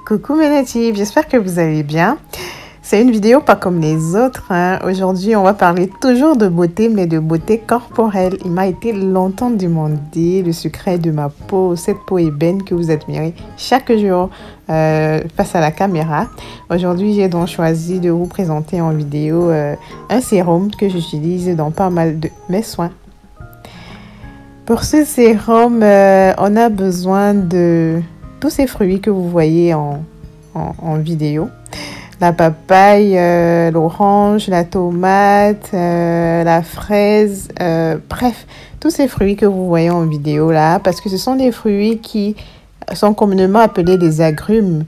Coucou mes natifs, j'espère que vous allez bien. C'est une vidéo pas comme les autres, hein. Aujourd'hui, on va parler toujours de beauté, mais de beauté corporelle. Il m'a été longtemps demandé le secret de ma peau, cette peau ébène que vous admirez chaque jour face à la caméra. Aujourd'hui, j'ai donc choisi de vous présenter en vidéo un sérum que j'utilise dans pas mal de mes soins. Pour ce sérum, on a besoin de tous ces fruits que vous voyez en vidéo. La papaye, l'orange, la tomate, la fraise, bref, tous ces fruits que vous voyez en vidéo là, parce que ce sont des fruits qui sont communément appelés des agrumes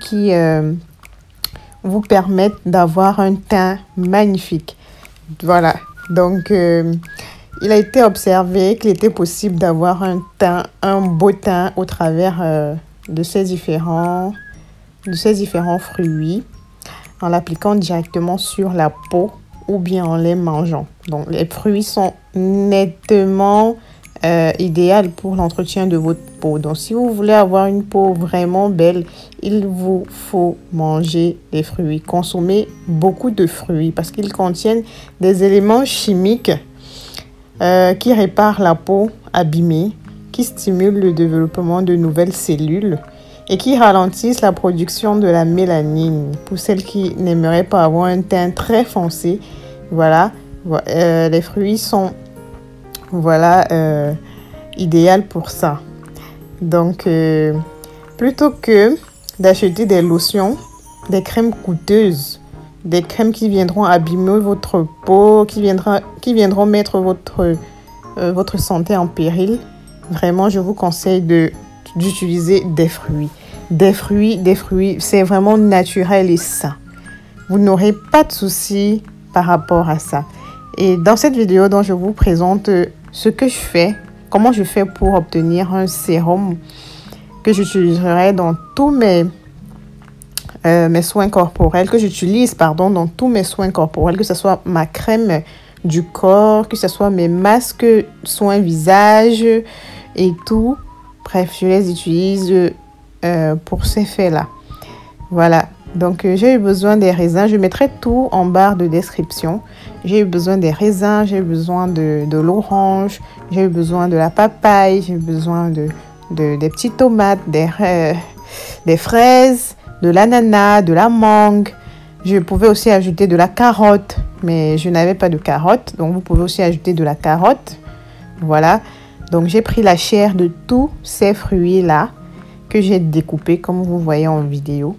qui vous permettent d'avoir un teint magnifique. Voilà, donc il a été observé qu'il était possible d'avoir un beau teint au travers de ces différents fruits en l'appliquant directement sur la peau ou bien en les mangeant. Donc les fruits sont nettement idéaux pour l'entretien de votre peau. Donc si vous voulez avoir une peau vraiment belle, il vous faut manger des fruits. Consommer beaucoup de fruits parce qu'ils contiennent des éléments chimiques qui réparent la peau abîmée, qui stimulent le développement de nouvelles cellules et qui ralentissent la production de la mélanine. Pour celles qui n'aimeraient pas avoir un teint très foncé, voilà, les fruits sont idéaux pour ça. Donc, plutôt que d'acheter des lotions, des crèmes coûteuses, des crèmes qui viendront abîmer votre peau, qui viendront mettre votre santé en péril, vraiment, je vous conseille d'utiliser des fruits. Des fruits, c'est vraiment naturel et sain. Vous n'aurez pas de soucis par rapport à ça. Et dans cette vidéo, dont je vous présente ce que je fais, comment je fais pour obtenir un sérum que j'utiliserai dans tous mes soins corporels, que j'utilise, dans tous mes soins corporels, que ce soit ma crème du corps, que ce soit mes masques, soins visage et tout. Bref, je les utilise pour ces faits-là. Voilà. Donc, j'ai eu besoin des raisins. Je mettrai tout en barre de description. J'ai eu besoin des raisins, j'ai eu besoin de l'orange, j'ai eu besoin de la papaye, j'ai eu besoin des petites tomates, des fraises, de l'ananas, de la mangue. Je pouvais aussi ajouter de la carotte, mais je n'avais pas de carotte. Donc, vous pouvez aussi ajouter de la carotte. Voilà. Donc, j'ai pris la chair de tous ces fruits-là que j'ai découpés comme vous voyez en vidéo.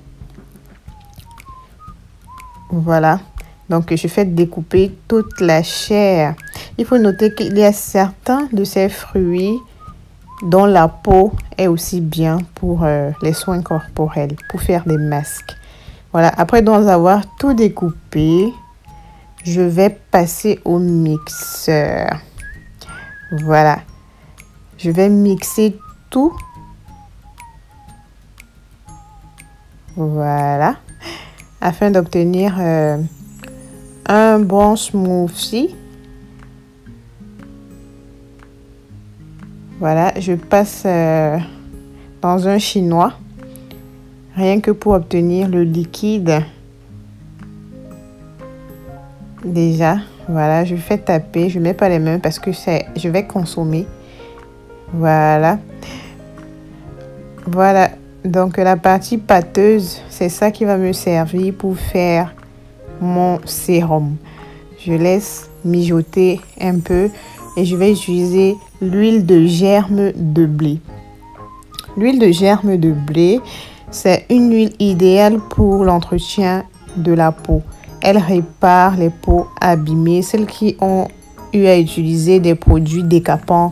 Voilà. Donc, je fais découper toute la chair. Il faut noter qu'il y a certains de ces fruits dont la peau est aussi bien pour les soins corporels, pour faire des masques. Voilà. Après donc avoir tout découpé, je vais passer au mixeur. Voilà. Je vais mixer tout. Voilà. Afin d'obtenir un bon smoothie. Voilà. Je passe dans un chinois. Rien que pour obtenir le liquide. Déjà. Voilà. Je fais taper. Je ne mets pas les mains parce que je vais consommer. Voilà. Voilà. Donc, la partie pâteuse, c'est ça qui va me servir pour faire mon sérum. Je laisse mijoter un peu et je vais utiliser l'huile de germe de blé. L'huile de germe de blé, c'est une huile idéale pour l'entretien de la peau. Elle répare les peaux abîmées, celles qui ont eu à utiliser des produits décapants.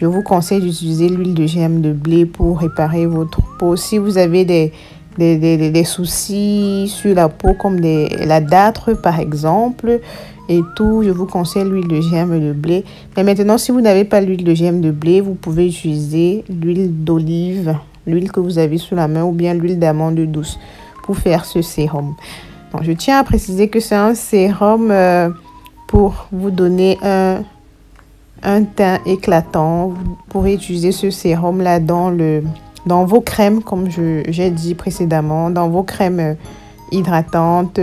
Je vous conseille d'utiliser l'huile de germe de blé pour réparer votre peau. Si vous avez des soucis sur la peau comme la dartre par exemple et tout, je vous conseille l'huile de germe de blé. Mais maintenant, si vous n'avez pas l'huile de germe de blé, vous pouvez utiliser l'huile d'olive, l'huile que vous avez sous la main ou bien l'huile d'amande douce pour faire ce sérum. Donc, je tiens à préciser que c'est un sérum pour vous donner un teint éclatant. Vous pourrez utiliser ce sérum là dans le dans vos crèmes, comme j'ai dit précédemment, dans vos crèmes hydratantes,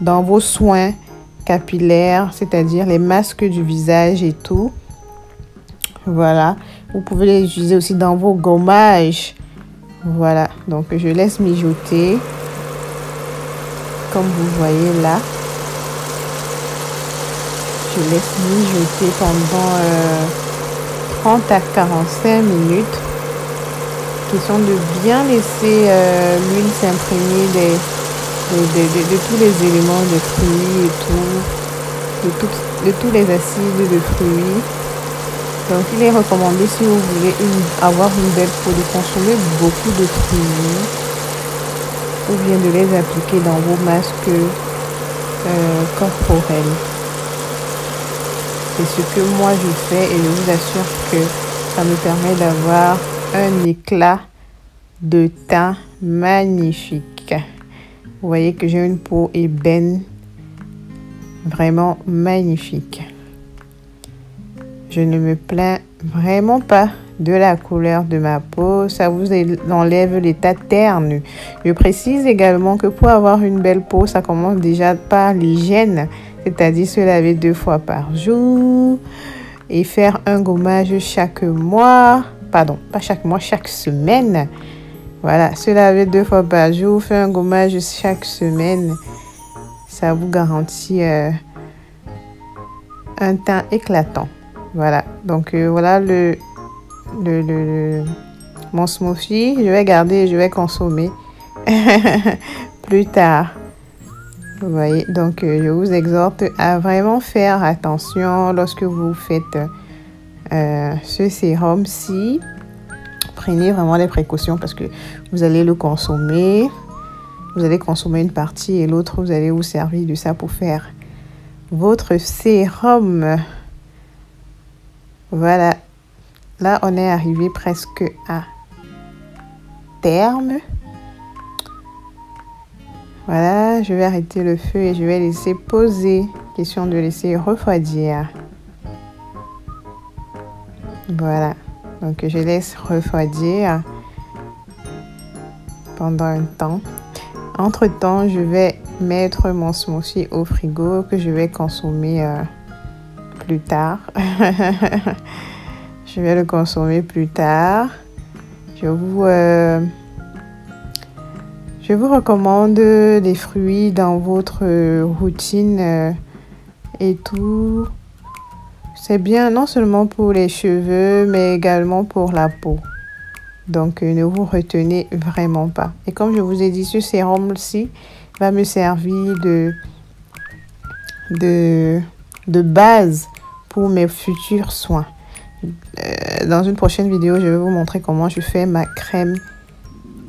dans vos soins capillaires, c'est-à-dire les masques du visage et tout. Voilà, vous pouvez les utiliser aussi dans vos gommages. Voilà, donc je laisse mijoter, comme vous voyez là. Je laisse mijoter pendant 30 à 45 minutes. Question de bien laisser l'huile s'imprégner de tous les éléments de fruits et tout, de tous les acides de fruits. Donc il est recommandé, si vous voulez avoir une belle peau, de consommer beaucoup de fruits ou bien de les appliquer dans vos masques corporels. C'est ce que moi je fais et je vous assure que ça me permet d'avoir un éclat de teint magnifique. Vous voyez que j'ai une peau ébène, vraiment magnifique. Je ne me plains vraiment pas de la couleur de ma peau. Ça vous enlève l'état terne. Je précise également que pour avoir une belle peau, ça commence déjà par l'hygiène. C'est-à-dire se laver 2 fois par jour et faire un gommage chaque mois. Pardon, pas chaque mois, chaque semaine. Voilà, se laver 2 fois par jour, faire un gommage chaque semaine. Ça vous garantit un teint éclatant. Voilà, donc voilà mon smoothie. Je vais garder, je vais consommer plus tard. Vous voyez, donc je vous exhorte à vraiment faire attention lorsque vous faites ce sérum-ci. Prenez vraiment des précautions parce que vous allez le consommer. Vous allez consommer une partie et l'autre, vous allez vous servir de ça pour faire votre sérum. Voilà, là on est arrivé presque à terme. Voilà, je vais arrêter le feu et je vais laisser poser. Question de laisser refroidir. Voilà, donc je laisse refroidir pendant un temps. Entre-temps, je vais mettre mon smoothie au frigo que je vais consommer plus tard. Je vais le consommer plus tard. Je vous recommande les fruits dans votre routine et tout. C'est bien non seulement pour les cheveux, mais également pour la peau. Donc, ne vous retenez vraiment pas. Et comme je vous ai dit, ce sérum-ci va me servir de base pour mes futurs soins. Dans une prochaine vidéo, je vais vous montrer comment je fais ma crème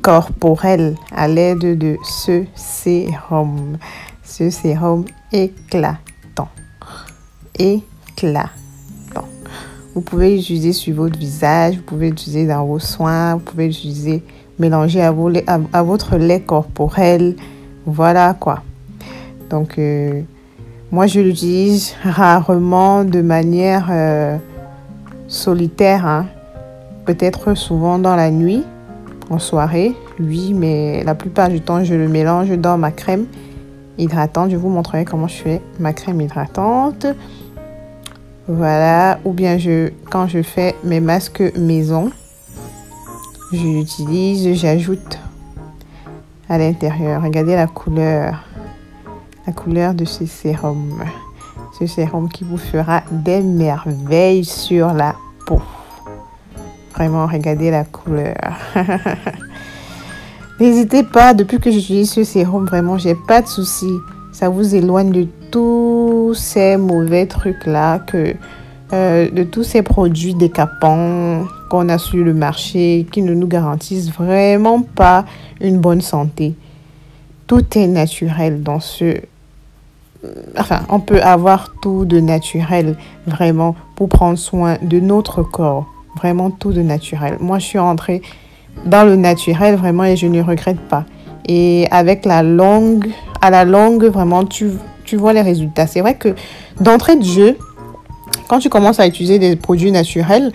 corporelle à l'aide de ce sérum. Ce sérum éclatant. Éclatant. Vous pouvez l'utiliser sur votre visage, vous pouvez l'utiliser dans vos soins, vous pouvez l'utiliser mélanger à votre lait corporel. Voilà quoi. Donc, moi, je l'utilise rarement de manière solitaire. Hein. Peut-être souvent dans la nuit, en soirée, oui, mais la plupart du temps, je le mélange dans ma crème hydratante. Je vous montrerai comment je fais ma crème hydratante. Voilà, ou bien quand je fais mes masques maison, je l'utilise, j'ajoute à l'intérieur. Regardez la couleur de ce sérum. Ce sérum qui vous fera des merveilles sur la peau. Vraiment, regardez la couleur. N'hésitez pas, depuis que j'utilise ce sérum, vraiment, j'ai pas de soucis. Ça vous éloigne de tous ces mauvais trucs-là, de tous ces produits décapants qu'on a sur le marché, qui ne nous garantissent vraiment pas une bonne santé. Tout est naturel dans ce... Enfin, on peut avoir tout de naturel, vraiment, pour prendre soin de notre corps. Vraiment tout de naturel. Moi, je suis entrée dans le naturel, vraiment, et je ne regrette pas. Et avec à la longue, vraiment, tu vois les résultats. C'est vrai que d'entrée de jeu, quand tu commences à utiliser des produits naturels,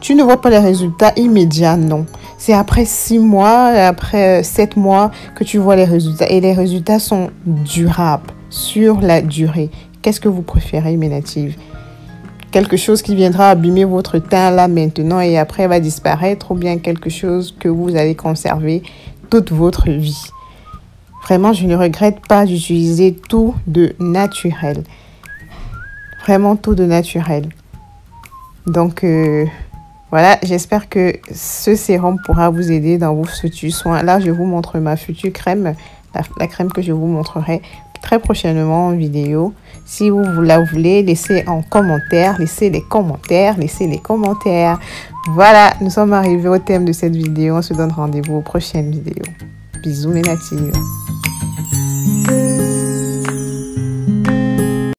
Tu ne vois pas les résultats immédiats, non. C'est après 6 mois, après 7 mois que tu vois les résultats. Et les résultats sont durables, sur la durée. Qu'est-ce que vous préférez, mes natives? Quelque chose qui viendra abîmer votre teint là maintenant et après va disparaître, ou bien quelque chose que vous allez conserver toute votre vie? Vraiment, je ne regrette pas d'utiliser tout de naturel. Vraiment tout de naturel. Donc, voilà, j'espère que ce sérum pourra vous aider dans vos futurs soins. Là, je vous montre ma future crème, la crème que je vous montrerai très prochainement en vidéo. Si vous la voulez, laissez en commentaire, laissez les commentaires. Voilà, nous sommes arrivés au thème de cette vidéo. On se donne rendez-vous aux prochaines vidéos. Bisous les natives.